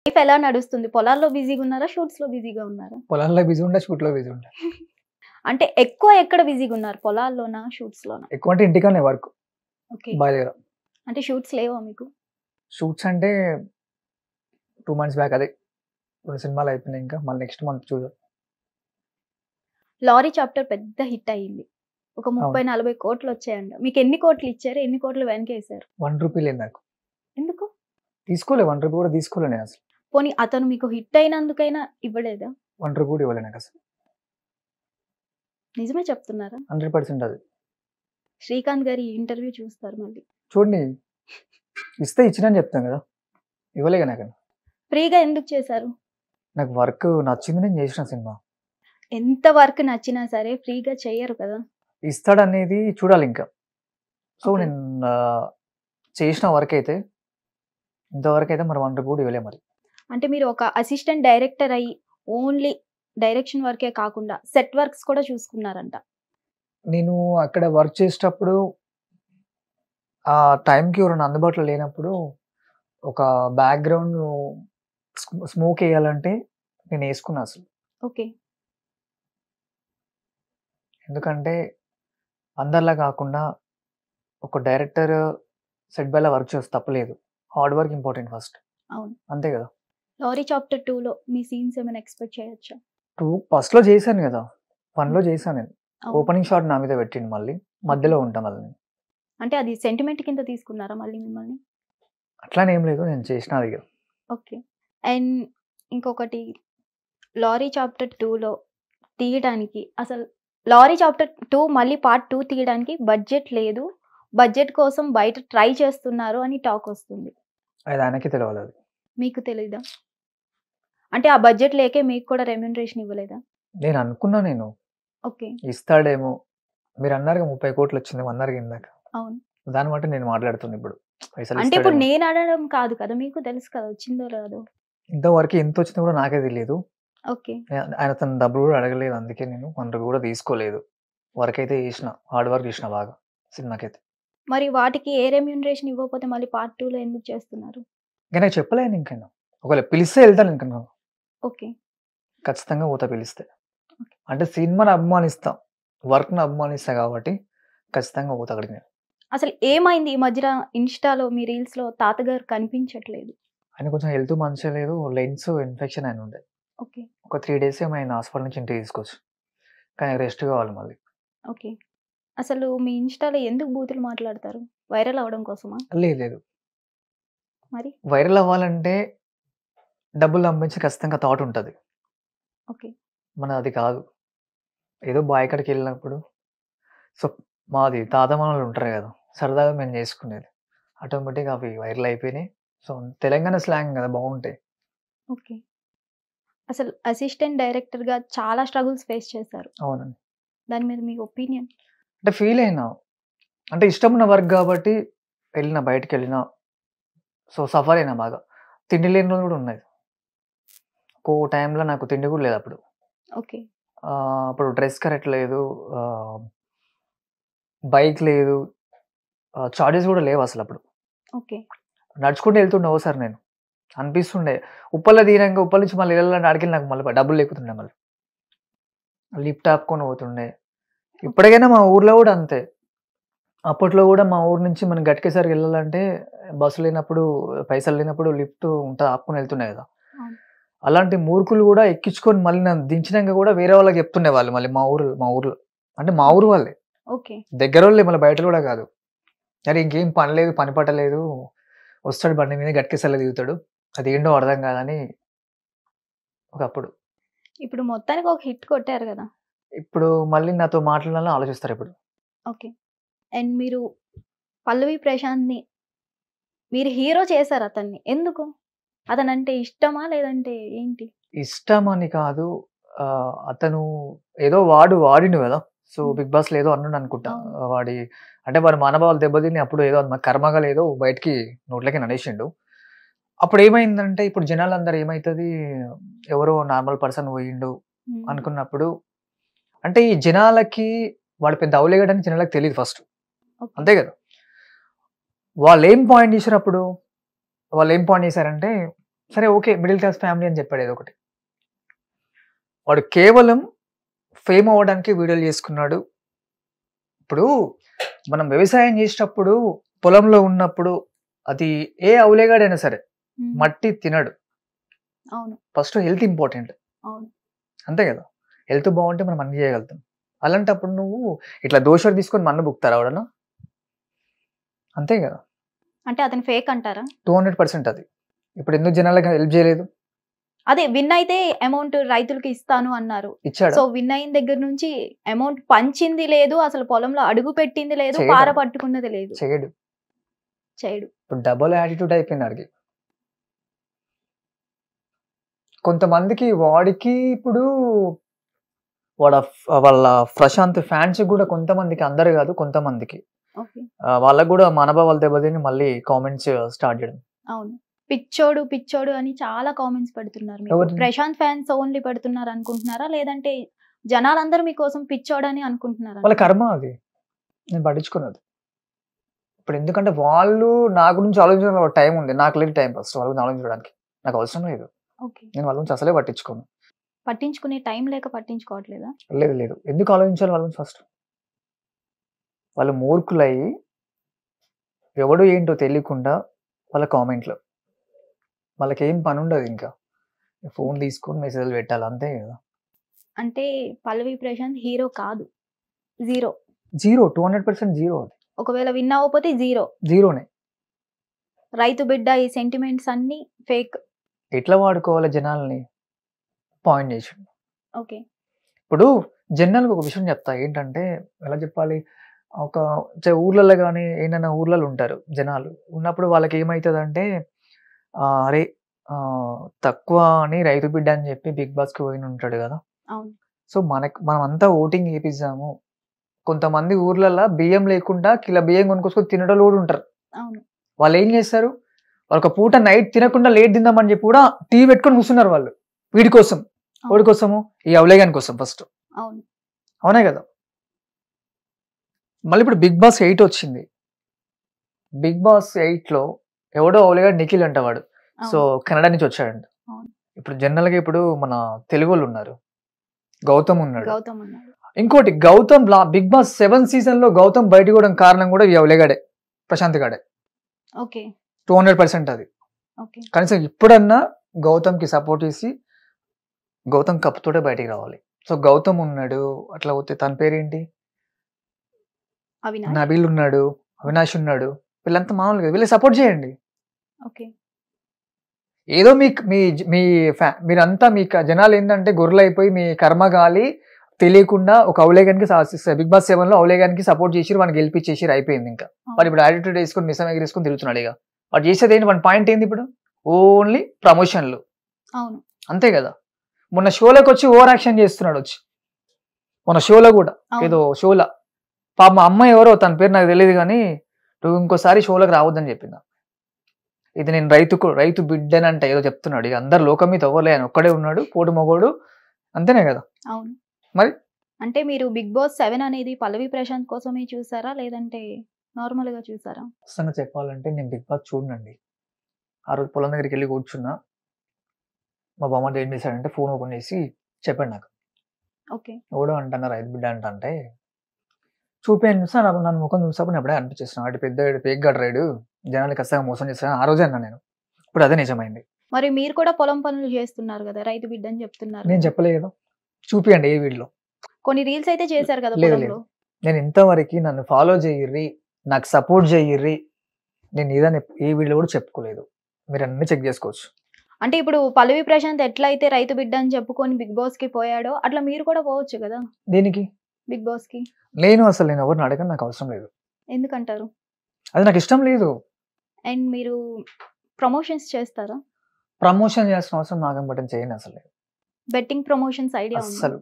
Life ఎలా నడుస్తుంది? పొలాల్లో బిజీగా ఉన్నారా? షూట్స్‌లో బిజీగా ఉన్నారా? పొలాల్లో బిజీ ఉంటా, షూట్లో బిజీ ఉంటా. అంటే ఎక్కువ ఎక్కడ బిజీగా ఉన్నారు? పొలాల్లోనా? షూట్స్‌లోనా? ఎక్కువ అంటే ఇంటికనే వర్క్ ఓకే. బాయ్ దగ్గర. అంటే షూట్స్ లేవా మీకు? షూట్స్ అంటే 2 months బ్యాక్, అదే 2 సినిమాలు అయిపోయినాయి. ఇంకా మళ్ళీ నెక్స్ట్ మంత్ చూద్దాం. లారీ చాప్టర్ పెద్ద హిట్ అయింది. ఒక 30, అవును. 40 కోట్లు వచ్చాయంట. మీకు ఎన్ని కోట్లు ఇచ్చారు? ఎన్ని కోట్లు వెనకేసారు? 1 రూపీ లేదు నాకు. ఎందుకు? తీసుకోలే, 1 రూపీ కూడా తీసుకోలే నేను అసలు. పోనీ అతను మీకు హిట్ అయినందుకైనా ఇవ్వలేదా? 1 రూపీ కూడా ఇవ్వలే నాకు అసలు. నిజమే చెప్తున్నారా? 100% అది. శ్రీకాంత్ గారి ఇంటర్వ్యూ చూస్తారు మళ్ళీ. చూడండి, ఇస్తే ఇచ్చినని చెప్తాను కదా, ఇవ్వలేగా నాకు. ఫ్రీగా ఎందుకు చేశారు? నాకు వర్క్ నచ్చింది, నేను చేసిన సినిమా. ఎంత వర్క్ నచ్చినా సరే ఫ్రీగా చెయ్యరు కదా! ఇస్తాడనేది చూడాలి ఇంకా. So okay. నేను చేసిన వర్క్ అయితే ఇంతవరకు అయితే మరి 1 రూపీ కూడా ఇవ్వలే మరి. అంటే మీరు ఒక అసిస్టెంట్ డైరెక్టర్ అయ్యి ఓన్లీ డైరెక్షన్ వర్కే కాకుండా సెట్ వర్క్స్ కూడా చూసుకున్నారంట. నేను అక్కడ వర్క్ చేసేటప్పుడు ఆ టైంకి ఎవరైనా అందుబాటులో లేనప్పుడు ఒక బ్యాక్గ్రౌండ్ స్మోక్ వేయాలంటే నేను వేసుకున్నా అసలు. ఓకే. ఎందుకంటే అందరిలా కాకుండా ఒక డైరెక్టర్ సెట్ బైలా వర్క్ చేస్తే తప్పలేదు. Hard work important first. అవును. అంతే కదా. లారీ చాప్టర్ 2లో మీ సీన్స్ ఏమైనా ఎక్స్‌పెక్ట్ చేయొచ్చా? ఫస్ట్లో చేశాను కదా, 1లో చేశాను నేను. అవును. ఓపెనింగ్ షాట్ నా మీద పెట్టిండు, మళ్ళీ మధ్యలో ఉంటాం మళ్ళీ నేను. అంటే అది సెంటిమెంట్ కింద తీసుకున్నారా మళ్ళీ మిమ్మల్ని? అట్లానే ఏం లేదు, నేను చేసిన అది కదా. ఓకే. అండ్ ఇంకొకటి, లారీ చాప్టర్ 2లో తీయడానికి అసలు లారీ చాప్టర్ 2 మళ్ళీ పార్ట్ 2 తీయడానికి బడ్జెట్ లేదు. బడ్జెట్ కోసం బయట ట్రై చేస్తున్నారు అని టాక్ వస్తుంది. అది ఆయనకి తెలియాలి అది. మీకు తెలీదా? అంటే ఆ బడ్జెట్ లేకే మీకు కూడా రెమ్యూనరేషన్ ఇవ్వలేదా? నేను అనుకున్నా, నేను ఓకే. ఇస్తాడేమో. మీరు అన్నారుగా 30 కోట్లు వచ్చింది అన్నారు ఇందాక. అవును. దాన్ని బట్టి నేను మాట్లాడుతున్నా ఇప్పుడు. పైసలు అంటే ఇప్పుడు ఇస్తాడేమో. నేను అడగడం కాదు కదా! మీకు తెలుసు కదా వచ్చిందో రాదో. ఇంతవరకు ఎంత వచ్చిందో కూడా నాకే తెలియదు. ఓకే. ఆయన తన డబ్బులు కూడా అడగలేదు, అందుకే నేను 1 రూపీ కూడా తీసుకోలేదు. వర్క్ అయితే చేసిన, హార్డ్ వర్క్ చేసిన బాగా సినిమాకైతే. మరి వాటికి ఏ రెమ్యూనరేషన్ ఇవ్వకపోతే మళ్ళీ పార్ట్ 2లో ఎందుకు చేస్తున్నారు? ఇంకా నాకు చెప్పలేను ఇంకా. ఒకవేళ పిలిస్తే వెళ్తాను ఇంకా. ఓకే. ఖచ్చితంగా పోతా పిలిస్తే. అంటే సినిమాని అభిమానిస్తా, వర్క్‌ని అభిమానిస్తా కాబట్టి ఖచ్చితంగా పోతా అక్కడికి నేను. అసలు ఏమైంది ఈ మధ్యన ఇన్‌స్టాలో మీ రీల్స్‌లో తాతగారు కనిపించట్లేదు? ఆయన కొంచెం హెల్త్ మంచిగా లేదు, లెన్స్ ఇన్ఫెక్షన్ అయిన ఉండే. ఓకే. ఒక 3 డేస్ ఏమో ఆయన హాస్పిటల్ నుంచి ఇంటికి తీసుకొచ్చు. కానీ రెస్ట్ కావాలి మళ్ళీ. ఓకే. అసలు మీ ఇన్‌స్టాలో ఎందుకు బూతులు మాట్లాడతారు? వైరల్ అవ్వడం కోసమా? లేదు లేదు. మరి? వైరల్ అవ్వాలంటే డబ్బులు సంపాదించి ఖచ్చితంగా థాట్ ఉంటది. ఓకే. మనది అది కాదు. ఏదో బాయ్ కాడికి వెళ్ళినప్పుడు సో మాది తాత మనోళ్ళు ఉంటారు కదా, సరదాగా మేము చేసుకునేది. ఆటోమేటిక్‌గా అవి వైరల్ అయిపోయినాయి. సో తెలంగాణ స్లాంగ్ కదా, బావుంటాయి. ఓకే. అసలు అసిస్టెంట్ డైరెక్టర్‌గా చాలా స్ట్రగుల్స్ ఫేస్ చేశారు. అవునండి. దాని మీద మీ ఒపీనియన్? అంటే ఫీల్ అయినా. అంటే ఇష్టమున్న వర్క్ కాబట్టి వెళ్ళిన, బయటికెళ్ళినా. సో సఫర్ అయినా బాగా. తిండి లేని రోజులు కూడా ఉన్నాయి. ఒక్కో టైంలో నాకు తిండి కూడా లేదప్పుడు. ఓకే. అప్పుడు డ్రెస్ కరెక్ట్ లేదు. బైక్ లేదు. చార్జెస్ కూడా లేవసలప్పుడు. ఓకే. నడుచుకుంటూ వెళ్తుండే ఓసారి నేను. అనిపిస్తుండే. ఉప్పల్లో దిగినంక ఉప్పల్ నుంచి మళ్ళీ ఎళ్ళాలంటే ఆడికెళ్ళి నాకు మళ్ళీ డబ్బులు లేకుంటుండే మళ్ళీ. లిఫ్ట్ ఆపుకొని పోతుండే. ఇప్పటికైనా మా ఊర్లో కూడా అంతే. అప్పట్లో కూడా మా ఊరు నుంచి మనం గట్కేసరికి వెళ్ళాలంటే బస్సు లేనప్పుడు, పైసలు లేనప్పుడు లిఫ్ట్ ఉంటది, ఆపుకొని వెళ్తుండే కదా. అవును. అలాంటి మూర్ఖులు కూడా ఎక్కించుకొని మళ్ళీ నన్ను దించినంక కూడా వేరే వాళ్ళకి చెప్తుండేవాళ్ళు మళ్ళీ మా ఊర్లో. అంటే మా ఊరు వాళ్ళే. ఓకే. దగ్గరోళ్ళే, మళ్ళీ బయటోళ్ళు కూడా కాదు. అరే ఇంకేం పని లేదు, పని పాట లేదు, వస్తాడు బండి మీద గట్కేసర్లో దిగుతాడు, అదేంటో అర్థం కాదని ఒకప్పుడు. ఇప్పుడు మొత్తానికి ఒక హిట్ కొట్టారు గదా! ఇప్పుడు మళ్ళీ నాతో మాట్లాడాలని ఆలోచిస్తారిప్పుడు. ఓకే. అండ్ మీరు పల్లవి ప్రశాంత్‌ని మీరు హీరో చేశారు అతన్ని. ఎందుకు? అతనంటే ఇష్టమా? లేదంటే ఏంటి? ఇష్టమని కాదు. అతను ఏదో వాడిండు గదా. సో హ్మ్. బిగ్ బాస్‌లో ఏదో అన్నాడనుకుంటా. అవును. వాడి అంటే వాడి మనోభావాలు దెబ్బతిని అప్పుడు ఏదో కర్మగా లేదో బయటికి నోట్లోకి అనేసిండు. అప్పుడేమైందంటే ఇప్పుడు జనాలందరూ ఏమైతది, ఎవరో నార్మల్ పర్సన్ పోయిండు హ్మ్. అనుకున్నప్పుడు, అంటే ఈ జనాలకి వాడు పెద్ద అవలేగాడని జనాలకి తెలీదు ఫస్ట్. ఓకే. అంతే గదా. వాళ్ళేం పాయింట్ చేసారప్పుడు? వాళ్ళేం పాయింట్ చేసారంటే, సరే ఓకే, మిడిల్ క్లాస్ ఫ్యామిలీ అని చెప్పాడు ఏదో ఒకటి. వాడు కేవలం ఫేమ్ అవ్వడానికి వీడియోలు చేసుకున్నాడు. ఇప్పుడు మనం వ్యవసాయం చేసేటప్పుడు పొలంలో ఉన్నప్పుడు అది ఏ అవులేగాడైనా సరే మట్టి తినడు. అవును. First health important. అవును. అంతే కదా, హెల్త్ బాగుంటే మనం అన్ని చేయగలుగుతాం. అలాంటప్పుడు నువ్వు ఇట్లా దోషాలు తీసుకొని మన్ను బుక్తారా ఎవడన్నా? అంతే కదా. అంటే అతను ఫేక్ అంటారా? 200% అది. ఇప్పుడు ఎందుకు జనాలకు హెల్ప్ చేయలేదు? అదే విన్ అయితే అమౌంట్ రైతులకి ఇస్తాను అన్నారు. ఇచ్చాడు. సో విన్ అయిన దగ్గర నుంచి అమౌంట్ పంచింది లేదు, అసలు పొలంలో అడుగు పెట్టింది లేదు, చేయడు. పార పట్టుకున్నది లేదు. చేయడు. చేయడు. ఇప్పుడు డబుల్ యాటిట్యూడ్ అయిపోయింది అడిగి. కొంతమందికి వాడికి ఇప్పుడు వాళ్ళ ప్రశాంత్ ఫ్యాన్స్ కూడా కొంతమందికి, అందరు కాదు కొంతమందికి, ఓకే. వాళ్ళకు కూడా మనోభావాలు దెబ్బతిని మళ్ళీ కామెంట్స్ స్టార్ట్ చేయడం. అవును. పిచ్చోడు పిచ్చోడు అని చాలా కామెంట్స్ పెడుతున్నారు. మీకు ఎవరు? ప్రశాంత్ ఫ్యాన్స్ ఓన్లీ పెడుతున్నారు అనుకుంటున్నారా, లేదంటే జనాలందరూ మీకోసం పిచ్చోడు అని అనుకుంటున్నారా? వాళ్ళ కర్మ అది, నేను పట్టించుకున్నది. ఇప్పుడు ఎందుకంటే వాళ్ళు నా గురించి ఆలోచించడానికి టైం ఉంది, నాకు లేదు టైం. ఫస్ట్ వాళ్ళ గురించి ఆలోచించడానికి నాకు అవసరం లేదు. ఓకే. నేను వాళ్ళ గురించి అసలే పట్టించుకోను. పట్టించుకునే టైం లేక పట్టించుకోవట్లేదా? లేదు లేదు, ఎందుకు ఆలోచించాలి వాళ్ళ గురించి? ఫస్ట్ వాళ్ళు మూర్ఖులై ఎవడు ఏంటో తెలియకుండా వాళ్ళ కామెంట్లు, వాళ్ళకి ఏం పని ఉండదు, ఇంకా ఫోన్ తీసుకొని మెసేజ్లు పెట్టాలి అంతే కదా. అంటే పల్లవి ప్రశాంత్ హీరో కాదు, జీరో. 200% జీరో. అది ఒకవేళ విన్ అవ్వకపోతే జీరోనే. రైతు బిడ్డ ఈ సెంటిమెంట్స్ అన్ని ఫేక్. ఎట్లా వాడుకోవాలి జనాల్ని పాయింట్ చేసి. ఓకే. ఇప్పుడు జనరల్గా ఒక విషయం చెప్తా, ఏంటంటే ఎలా చెప్పాలి, ఒక ఊర్లలో కానీ ఏదైనా ఊర్లలో ఉంటారు జనాలు, ఉన్నప్పుడు వాళ్ళకి ఏమవుతుందంటే అరే తక్కువ అని రైతు బిడ్డ అని చెప్పి బిగ్ బాస్కి పోయిన ఉంటాడు కదా. అవును. సో మనమంతా ఓటింగ్ వేపిద్దాము. కొంతమంది ఊర్లలో బియ్యం లేకుండా కిలో బియ్యం కొనుక్కొచ్చుకొని తినడం కూడా ఉంటారు. అవును. వాళ్ళు ఏం చేస్తారు, వాళ్ళు ఒక పూట నైట్ తినకుండా లేట్ తిందామని చెప్పి కూడా టీవీ పెట్టుకొని కూర్చున్నారు వాళ్ళు. వీడి కోసం, ఓడి కోసము, ఈ అవలేగాని కోసం ఫస్ట్. అవును. అవునే కదా. మళ్ళీ ఇప్పుడు బిగ్ బాస్ 8 వచ్చింది. బిగ్ బాస్ 8లో ఎవడో అవలేగాడు నిఖిల్ అంట వాడు. సో కెనడా నుంచి వచ్చాడంట. ఇప్పుడు జనరల్గా ఇప్పుడు మన తెలుగు వాళ్ళు ఉన్నారు, గౌతమ్ ఉన్నాడు. ఇంకోటి గౌతమ్ బిగ్ బాస్ 7 సీజన్ లో గౌతమ్ బయటకు కూడా కారణం కూడా ఈ అవలేగాడే, ప్రశాంత్ గాడే. 200% అది. కనీసం ఇప్పుడన్నా గౌతమ్ కి సపోర్ట్ చేసి గౌతమ్ కప్పుతోటే బయటికి రావాలి. సో గౌతమ్ ఉన్నాడు, అట్లా పోతే తన పేరేంటి, నబీల్ ఉన్నాడు, అవినాష్ ఉన్నాడు, వీళ్ళంతా మామూలుగా వీళ్ళకి సపోర్ట్ చేయండి. ఏదో మీరంతా మీ జనాలు ఏంటంటే గొర్రెలు అయిపోయి మీ కర్మగాలి తెలియకుండా ఒక అవలేగానికి బిగ్ బాస్ 7 లో అవలేగానికి సపోర్ట్ చేసి వాడిని గెలిపించేసి అయిపోయింది. ఇంకా వాడు ఇప్పుడు యాటిట్యూడ్ వేసుకొని మిసం ఎగిరేసుకొని తిరుగుతున్నాడు. ఇక వాడు చేసేది ఏంటి, వన్ పాయింట్ ఏంది ఇప్పుడు, ఓన్లీ ప్రమోషన్లు. అంతే కదా. మొన్న షోలోకి వచ్చి ఓవర్ యాక్షన్ చేస్తున్నాడు వచ్చి, మొన్న షోలో కూడా ఏదో షోలో పాప మా అమ్మాయి ఎవరో తన పేరు నాకు తెలియదు కానీ నువ్వు ఇంకోసారి షోలోకి రావద్దని చెప్పిందా. ఇది నేను రైతు బిడ్డనంట ఏదో చెప్తున్నాడు. ఇక అందరు లోకం మీద అవ్వలే అని ఒక్కడే ఉన్నాడు, పోటు మొగోడు. అంతేనే కదా. అవును. మరి అంటే మీరు బిగ్ బాస్ 7 అనేది పల్లవి ప్రశాంత్ కోసమే చూసారా, లేదంటే నార్మల్ గా చూసారా? అసలు చెప్పాలంటే నేను బిగ్ బాస్ చూడనండి. ఆ రోజు పొలం దగ్గరికి వెళ్ళి కూర్చున్నా, మా బామ్మది ఏం చేశాడంటే ఫోన్ ఓపెన్ చేసి చెప్పాడు నాకు, ఎవడో అంటున్నా రైతు బిడ్డ అంటే చూపాను. చూసా నన్ను ముఖం చూసాప్పుడు ఎప్పుడే అనిపించేస్తున్నాను, అటు పెద్ద పేక్ గడ్రాడు జనాలు ఖచ్చితంగా మోసం చేస్తాను ఆ రోజే అన్నా నేను. ఇప్పుడు అదే నిజమైంది. మరి మీరు కూడా పొలం పనులు చేస్తున్నారు కదా, రైతు బిడ్డ అని చెప్తున్నారు. నేను చెప్పలే కదా, చూపియండి ఏ వీడియోలో. కొన్ని రీల్స్ అయితే చేశారు కదా. లేదు, నేను ఇంతవరకు నన్ను ఫాలో చేయర్రి, నాకు సపోర్ట్ చేయర్రి, నేను ఏదైనా ఏ వీడియో కూడా చెప్పుకోలేదు. మీరు అన్ని చెక్ చేసుకోవచ్చు. అంటే ఇప్పుడు పల్లవి ప్రశాంత్ ఎట్లయితే రైతు బిడ్డ అని చెప్పుకొని బిగ్ బాస్ కి పోయాడో అట్లా మీరు కూడా పోవచ్చు కదా. దేనికి? బిగ్ బాస్ కి. నేను ఎవరిని అడగను, నాకు అవసరం లేదు. ఎందుకంటారు? అది నాకు ఇష్టం లేదు. అండ్ మీరు ప్రమోషన్స్ చేస్తారా? ప్రమోషన్ చేసిన అవసరం నాకేం బట్టని చేయను అసలు. బెట్టింగ్ ప్రమోషన్స్ ఐడియా అసలు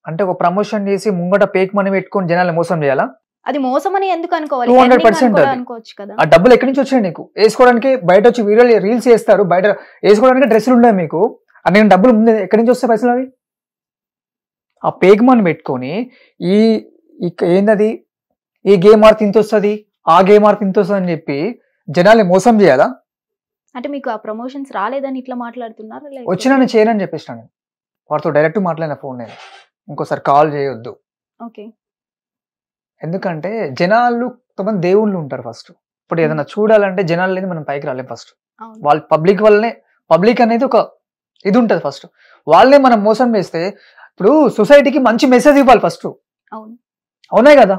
అంటే ఒక ప్రమోషన్ చేసి ముంగట పేక్ మనీ పెట్టుకొని జనాలు మోసం చేయాలా? అది మోసం అని ఎందుకు అనుకోవాలి? 200% అనుకోవచ్చు కదా. ఆ డబ్బులు ఎక్కడి నుంచి వచ్చాయి నీకు? వేసుకోవడానికి బయట వచ్చి వీడియోలు రీల్స్ చేస్తారు, బయట వేసుకోవడానికి డ్రెస్సులు ఉన్నాయి మీకు. అది నేను డబ్బులు ముందే ఎక్కడి నుంచి వస్తాయి పైసలు? అవి ఆ పేక్ మనీ పెట్టుకొని ఏందది, ఈ గేమ్ ఆడితే ఇంత వస్తుంది, ఆ గేమ్ ఆడితే ఇంత వస్తుంది అని చెప్పి జనాల్ని మోసం చేయాలా? అంటే మీకు ఆ ప్రమోషన్స్ రాలేదని ఇట్లా మాట్లాడుతున్నారు వచ్చి నన్ను చేయనని చెప్పేసిన నేను వాడితో డైరెక్ట్ మాట్లాడిన ఫోన్ నేను ఇంకోసారి కాల్ చేయొద్దు. ఓకే. ఎందుకంటే జనాలు కొంతమంది దేవుళ్ళు ఉంటారు ఫస్ట్. ఇప్పుడు ఏదైనా చూడాలంటే జనాలు లేదు మనం పైకి రాలేం ఫస్ట్. వాళ్ళు పబ్లిక్ వల్లనే పబ్లిక్ అనేది ఒక ఇది ఉంటుంది ఫస్ట్. వాళ్ళే మనం మోసం చేస్తే ఇప్పుడు సొసైటీకి మంచి మెసేజ్ ఇవ్వాలి ఫస్ట్. అవునా కదా?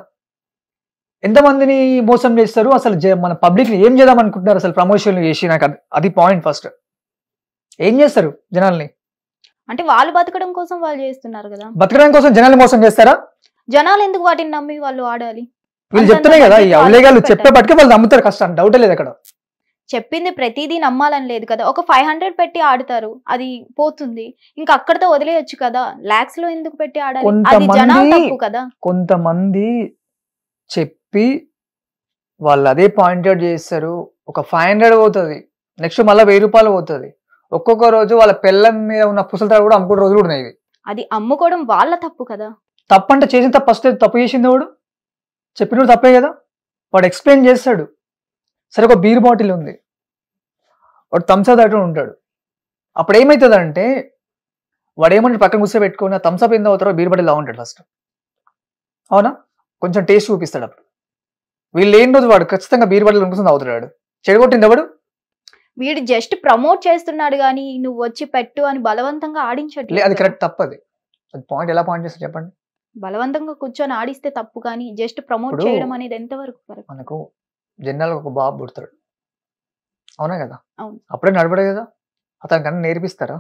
ఎంతమందిని మోసం చేస్తారు అసలు మన పబ్లిక్ ఏం చేద్దాం అనుకుంటున్నారు అసలు ప్రమోషన్లు చేసి నాకు అది పాయింట్ ఫస్ట్. ఏం చేస్తారు జనాల్ని? అంటే వాళ్ళు బతకడం కోసం వాళ్ళు చేస్తున్నారు కదా. బతకడం కోసం జనాల్ని మోసం చేస్తారా? జనాలు ఎందుకు వాటిని నమ్మి వాళ్ళు ఆడాలి? వీళ్ళు చెప్తున్నాయి కదా ఈ అవలేగాలు చెప్పేపటికే వాళ్ళు నమ్ముతారు కష్టం డౌటే లేదు అక్కడ. చెప్పింది ప్రతిదీ నమ్మాలని లేదు కదా. ఒక 500 పెట్టి ఆడతారు అది పోతుంది ఇంకా అక్కడతో వదిలేయొచ్చు కదా. లాక్స్ లో ఎందుకు పెట్టి ఆడాలి? అది జనాలు తప్పు కదా. కొంతమంది చెప్పి వాళ్ళు అదే పాయింట్ అవుట్ చేస్తారు. ఒక 500 పోతుంది నెక్స్ట్ మళ్ళీ 1000 రూపాయలు పోతుంది. ఒక్కొక్క రోజు వాళ్ళ పిల్లల మీద ఉన్న పుసలతో కూడా అమ్ముకునే రోజులు కూడా ఉన్నాయి. అది అమ్ముకోవడం వాళ్ళ తప్పు కదా. తప్పు అంటే చేసిన తప్పు ఫస్ట్ తప్పు చేసింది వాడు చెప్పినప్పుడు తప్పే కదా. వాడు ఎక్స్ప్లెయిన్ చేస్తాడు. సరే ఒక బీర్ బాటిల్ ఉంది వాడు థమ్స్అప్ దాటి ఉంటాడు. అప్పుడు ఏమవుతుందంటే వాడు ఏమంటే పక్కన కూర్చో పెట్టుకుని థమ్స్అప్ ఎంత అవుతారో బీర్ బాటిల్ లా ఉంటాడు ఫస్ట్. అవునా? కొంచెం టేస్ట్ చూపిస్తాడు. అప్పుడు వీళ్ళు ఏం రోజు వాడు ఖచ్చితంగా బీర్ బాటిల్ కూర్చొని అవుతాడు. చెడగొట్టింది ఎవడు? వీడు జస్ట్ ప్రమోట్ చేస్తున్నాడు కానీ నువ్వు వచ్చి పెట్టు అని బలవంతంగా ఆడించట్లేదు. అది కరెక్ట్ తప్పు. అది పాయింట్ ఎలా పాయింట్ చేస్తారు చెప్పండి. బలవంతంగా కూర్చొని ఆడిస్తే తప్పు కానీ జస్ట్ ప్రమోట్ చేయడం అనేది ఎంతవరకు కరెక్ట్? మనకు జనరల్ ఒక బాబు పుడతాడు అవునా కదా. అవును. అప్పుడే నడపడే కదా. అతనికి కన్నా నేర్పిస్తారా?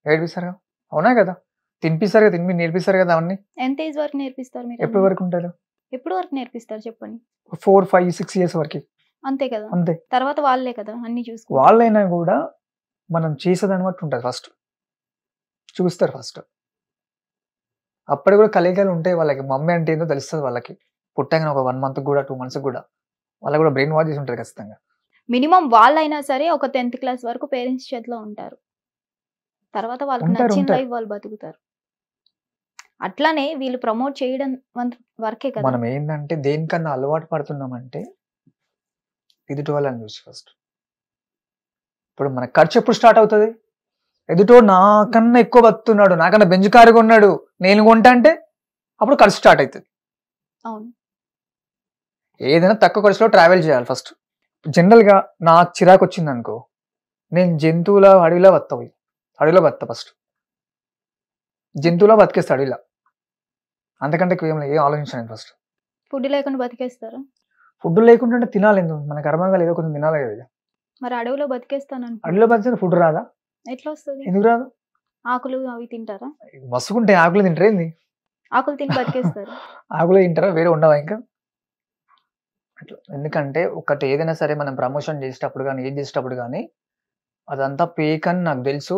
నేర్పిస్తారా? అవునా కదా. తినిపిస్తారు కదా, తినిపి నేర్పిస్తారు కదా. అవన్నీ ఎంత ఏజ్ వరకు నేర్పిస్తారు మీరు? ఎప్పటి వరకు ఉంటారు? ఎప్పుడు వరకు నేర్పిస్తారు చెప్పండి? 4, 5, 6 years వరకు. అంతే కదా. అంతే. తర్వాత వాళ్ళే కదా అన్ని చూసుకుంటారు. వాళ్ళైనా కూడా మనం చేసేదాన్ని బట్టి ఉంటుంది ఫస్ట్. చూస్తారు ఫస్ట్. అప్పుడు కూడా కలిగాలు ఉంటాయి వాళ్ళకి. మమ్మీ అంటే ఏందో తెలుస్తుంది వాళ్ళకి. పుట్టగానే ఒక 1 month కూడా 2 months కూడా వాళ్ళకి కూడా బ్రెయిన్ వాష్ చేసి ఉంటుంది ఖచ్చితంగా. మినిమం వాళ్ళైనా సరే ఒక 10th class వరకు పేరెంట్స్ చేతిలో ఉంటారు. తర్వాత వాళ్ళకి నచ్చిన లైఫ్ వాళ్ళు బతుకుతారు. అట్లానే వీళ్ళు ప్రమోట్ చేయడం వరకే కదా. మనం ఏంటంటే దేనికన్నా అలవాటు పడుతున్నామంటే ఎదుటి వాళ్ళని చూసి ఫస్ట్. ఇప్పుడు మన ఖర్చు ఎప్పుడు స్టార్ట్ అవుతుంది? ఎదుటో నాకన్నా ఎక్కువ బతున్నాడు, నాకన్నా బెంచ్ కారు కొన్నాడు, నేను కొంటా అంటే అప్పుడు ఖర్చు స్టార్ట్ అవుతుంది. అవును. ఏదైనా తక్కువ ఖర్చులో ట్రావెల్ చేయాలి ఫస్ట్. జనరల్గా నాకు చిరాకు వచ్చింది అనుకో, నేను జంతువుల అడవిలో బతా ఫస్ట్. జంతువులో బతికేస్తా అడవిలో. అంతకంటే ఏం ఆలోచించాను ఫస్ట్. ఫుడ్ లేకుండా బతికేస్తారా? ఫుడ్ లేకుండా తినాలి. ఎందుకు? మన కర్మంగా ఏదో కొంచెం తినాలి కదా. మరి అడవిలో బతికేస్తాను. అడవిలో బతికే ఫుడ్ రాదా? ఎట్లా వస్తుంది? ఎందుకు రాదు? ఆకులు అవి తింటారా? మస్తుకుంటే ఆకులు తింటారేంది? ఆకులు తిని బతికేస్తారు. ఆకులు తింటారా? వేరే ఉండవా ఇంకా? అట్లా. ఎందుకంటే ఒకటి ఏదైనా సరే మనం ప్రమోషన్ చేసేటప్పుడు కానీ ఏది చేసేటప్పుడు కానీ అదంతా ఫేక్ అని నాకు తెలుసు.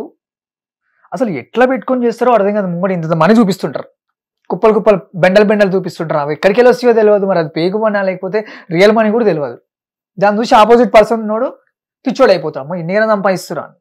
అసలు ఎట్లా పెట్టుకొని చేస్తారో అర్థం కాదు. ముంగడి ఇంత మనీ చూపిస్తుంటారు, కుప్పలు బెండలు చూపిస్తుంటారు. అవి ఎక్కడికి వెళ్ళి వస్తాయో తెలియదు. మరి అది ఫేక్ మనీ లేకపోతే రియల్ మనీ కూడా తెలియదు. దాన్ని చూసి ఆపోజిట్ పర్సన్ నోడు పిచ్చోడు అయిపోతాం. ఇన్నేనా సంపాదిస్తురా అని.